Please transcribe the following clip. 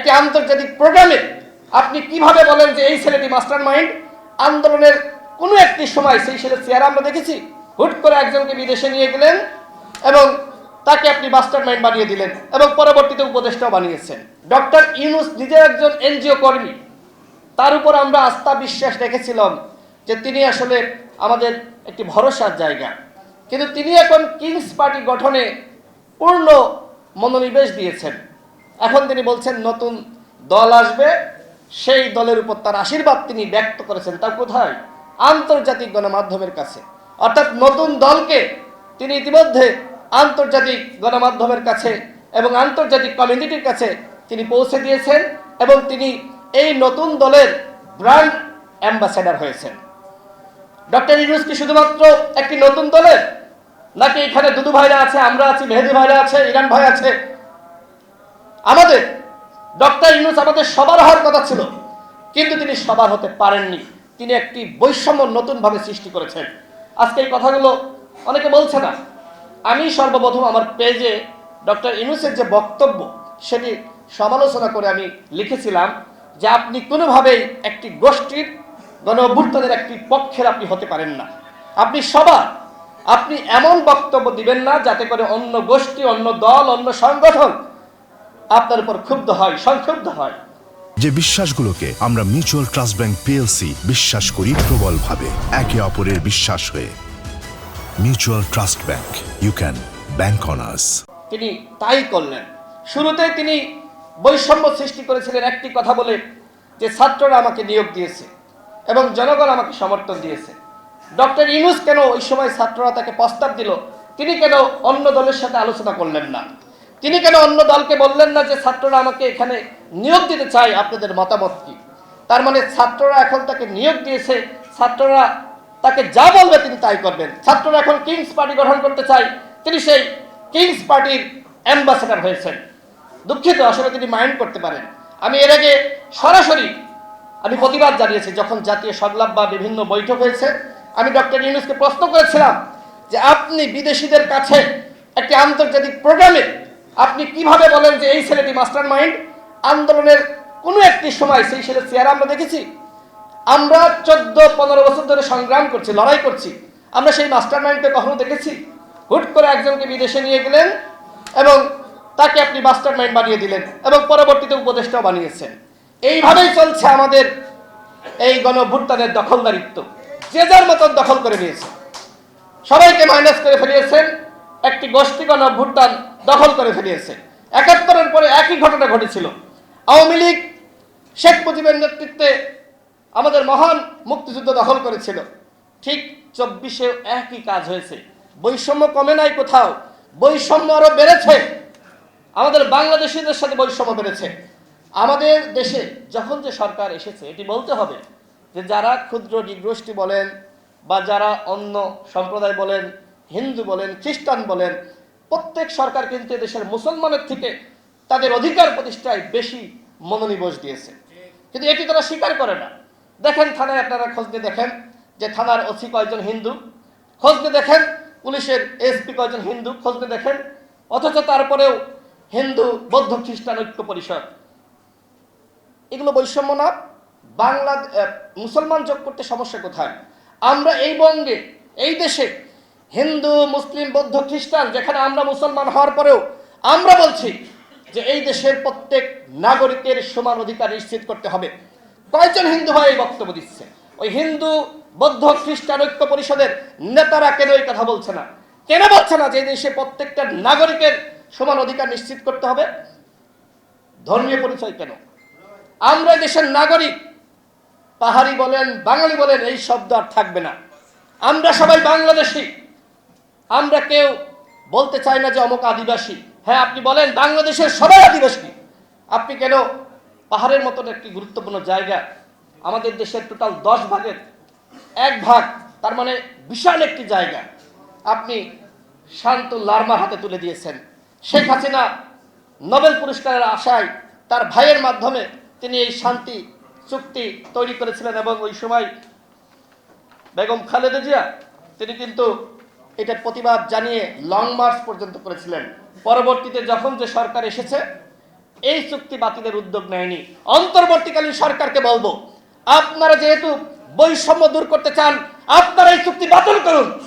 একটি আন্তর্জাতিক প্রোগ্রামে আপনি কিভাবে বলেন যে এই ছেলেটি মাস্টার মাইন্ড? আন্দোলনের কোনো একটি সময় সেই ছেলের চেহারা আমরা দেখেছি? হুট করে একজনকে বিদেশে নিয়ে গেলেন এবং তাকে আপনি মাস্টার মাইন্ড বানিয়ে দিলেন এবং পরবর্তীতে উপদেষ্টাও বানিয়েছেন। ডক্টর ইউনূস নিজে একজন এনজিও কর্মী, তার উপর আমরা আস্থা বিশ্বাস রেখেছিলাম যে তিনি আসলে আমাদের একটি ভরসার জায়গা, কিন্তু তিনি এখন কিংস পার্টি গঠনে পূর্ণ মনোনিবেশ দিয়েছেন। এখন তিনি বলছেন নতুন দল আসবে, সেই দলের উপর তার আশীর্বাদ তিনি ব্যক্ত করেছেন। তা কোথায়? আন্তর্জাতিক গণমাধ্যমের কাছে। অর্থাৎ নতুন দলকে তিনি ইতিমধ্যে আন্তর্জাতিক গণমাধ্যমের কাছে এবং আন্তর্জাতিক কমিউনিটির কাছে তিনি পৌঁছে দিয়েছেন এবং তিনি এই নতুন দলের ব্র্যান্ড অ্যাম্বাসেডর হয়েছেন। ডক্টর ইউনূস কি শুধুমাত্র একটি নতুন দলের, নাকি এখানে দুদু ভাইরা আছে, আমরা আছি, মেহেদি ভাইরা আছে, ইরান ভাই আছে? আমাদের ডক্টর ইউনূস আমাদের সবার হওয়ার কথা ছিল, কিন্তু তিনি সবার হতে পারেননি। তিনি একটি বৈষম্য নতুনভাবে সৃষ্টি করেছেন। আজকে এই কথাগুলো অনেকে বলছে না। আমি সর্বপ্রথম আমার পেজে ডক্টর ইউনূসের যে বক্তব্য সেটি সমালোচনা করে আমি লিখেছিলাম যে আপনি কোনোভাবেই একটি গোষ্ঠীর গণ অভ্যুত্থানের একটি পক্ষের আপনি হতে পারেন না। আপনি এমন বক্তব্য দিবেন না যাতে করে অন্য গোষ্ঠী, অন্য দল, অন্য সংগঠন আপনার উপর ক্ষুব্ধ হয়, সংক্ষুব্ধ হয়। যে বিশ্বাসগুলোকে আমরা মিউচুয়াল ট্রাস্ট ব্যাংক পিএলসি বিশ্বাস করি প্রবলভাবে, একে অপরের বিশ্বাস হয়ে। Mutual trust bank, you can bank on us. তিনি তাই করলেন। শুরুতেই তিনি বৈষম্য সৃষ্টি করেছিলেন একটি কথা বলে যে ছাত্ররা আমাকে নিয়োগ দিয়েছে এবং জনগণ আমাকে সমর্থন দিয়েছে। ডক্টর ইউনূস কেন ওই সময় ছাত্ররা তাকে প্রস্তাব দিল, তিনি কেন অন্য দলের সাথে আলোচনা করলেন না? তিনি কেন অন্য দলকে বললেন না যে ছাত্ররা আমাকে এখানে নিয়োগ দিতে চায়, আপনাদের মতামত কি? তার মানে ছাত্ররা এখন তাকে নিয়োগ দিয়েছে, ছাত্ররা তাকে যা বলবে তিনি তাই করবেন। ছাত্ররা এখন কিংস পার্টি গঠন করতে চায়, তিনি সেই কিংস পার্টির অ্যাম্বাসেডর হয়েছেন। দুঃখিত, আসলে তিনি মাইন্ড করতে পারেন। আমি এর আগে সরাসরি প্রতিবাদ জানিয়েছি, যখন জাতীয় সংলাপ বা বিভিন্ন বৈঠক হয়েছে, আমি ডক্টর ইউনূসকে প্রশ্ন করেছিলাম যে আপনি বিদেশিদের কাছে একটি আন্তর্জাতিক প্রোগ্রামে আপনি কিভাবে বলেন যে এই ছেলেটি মাস্টার মাইন্ড? আন্দোলনের কোনো একটি সময় সেই ছেলের চেহারা আমরা দেখেছি? আমরা 14-15 বছর ধরে সংগ্রাম করছি, লড়াই করছি, আমরা সেই মাস্টার মাইন্ডকে কখনো দেখেছি? হুট করে একজনকে বিদেশে নিয়ে গেলেন এবং তাকে আপনি মাস্টার মাইন্ড বানিয়ে দিলেন এবং পরবর্তীতে উপদেষ্টাও বানিয়েছেন। এইভাবেই চলছে আমাদের এই গণ অভ্যুত্থানের দখলদারিত্ব। যে যার মতন দখল করে নিয়েছে, সবাইকে মাইনাস করে ফেলিয়েছেন, একটি গোষ্ঠী গণ অভ্যুত্থান দখল করে ফেলিয়েছে। 71-এর পরে একই ঘটনা ঘটেছিল। আওয়ামী লীগ শেখ মুজিবের নেতৃত্বে আমাদের মহান মুক্তিযুদ্ধ দখল করেছিল, ঠিক 24-এ একই কাজ হয়েছে। বৈষম্য কমে নাই কোথাও, বৈষম্য আরো বেড়েছে। আমাদের বাংলাদেশিদের সাথে বৈষম্য বেড়েছে। আমাদের দেশে যখন যে সরকার এসেছে, এটি বলতে হবে যে যারা ক্ষুদ্র নৃগোষ্ঠী বলেন বা যারা অন্য সম্প্রদায় বলেন, হিন্দু বলেন, খ্রিস্টান বলেন, প্রত্যেক সরকার কিন্তু দেশের মুসলমানের থেকে তাদের অধিকার প্রতিষ্ঠায় বেশি মনোনিবেশ দিয়েছে, কিন্তু এটি তারা স্বীকার করে না। দেখেন থানায়, আপনারা খোঁজ নিয়ে দেখেন যে থানার ওসি কয়জন হিন্দু, খোঁজ নিয়ে দেখেন পুলিশের এসপি কয়জন হিন্দু, খোঁজ নিয়ে দেখেন। অথচ তারপরেও হিন্দু, বৌদ্ধ, খ্রিস্টান ঐক্য পরিষদ। এগুলো বৈষম্য না? মুসলমান যোগ করতে সমস্যা কোথায়? আমরা এই বঙ্গে, এই দেশে হিন্দু, মুসলিম, বৌদ্ধ, খ্রিস্টান, যেখানে আমরা মুসলমান হওয়ার পরেও আমরা বলছি যে এই দেশের প্রত্যেক নাগরিকের সমান অধিকার নিশ্চিত করতে হবে। কয়জন হিন্দু ভাই এই বক্তব্য দিচ্ছে? ওই হিন্দু, বৌদ্ধ, খ্রিস্টান ঐক্য পরিষদের নেতারা কেন এই কথা বলছে না? কেন বলছে না যে এই দেশে প্রত্যেকটা নাগরিকের সমান অধিকার নিশ্চিত করতে হবে? ধর্মীয় পরিচয় কেন? আমরা দেশের নাগরিক, পাহাড়ি বলেন, বাঙালি বলেন, এই শব্দ আর থাকবে না। আমরা সবাই বাংলাদেশি। আমরা কেউ বলতে চাই না যে অমুক আদিবাসী। হ্যাঁ, আপনি বলেন বাংলাদেশের সবাই আদিবাসী। আপনি কেন পাহাড়ের মতন একটি গুরুত্বপূর্ণ জায়গা, আমাদের দেশের টোটাল 10 ভাগের 1 ভাগ, তার মানে বিশাল একটি জায়গা, আপনি শান্ত লারমার হাতে তুলে দিয়েছেন? শেখ হাসিনা নোবেল পুরস্কারের আশায় তার ভাইয়ের মাধ্যমে তিনি এই শান্তি চুক্তি তৈরি করেছিলেন এবং ওই সময় বেগম খালেদা জিয়া তিনি কিন্তু এটার প্রতিবাদ জানিয়ে লং মার্চ পর্যন্ত করেছিলেন। পরবর্তীতে যখন যে সরকার এসেছে, এই চুক্তি বাতিলের উদ্যোগ নেয়নি। অন্তর্বর্তীকালীন সরকারকে বলবো, আপনারা যেহেতু বৈষম্য দূর করতে চান, আপনারা এই চুক্তি বাতিল করুন।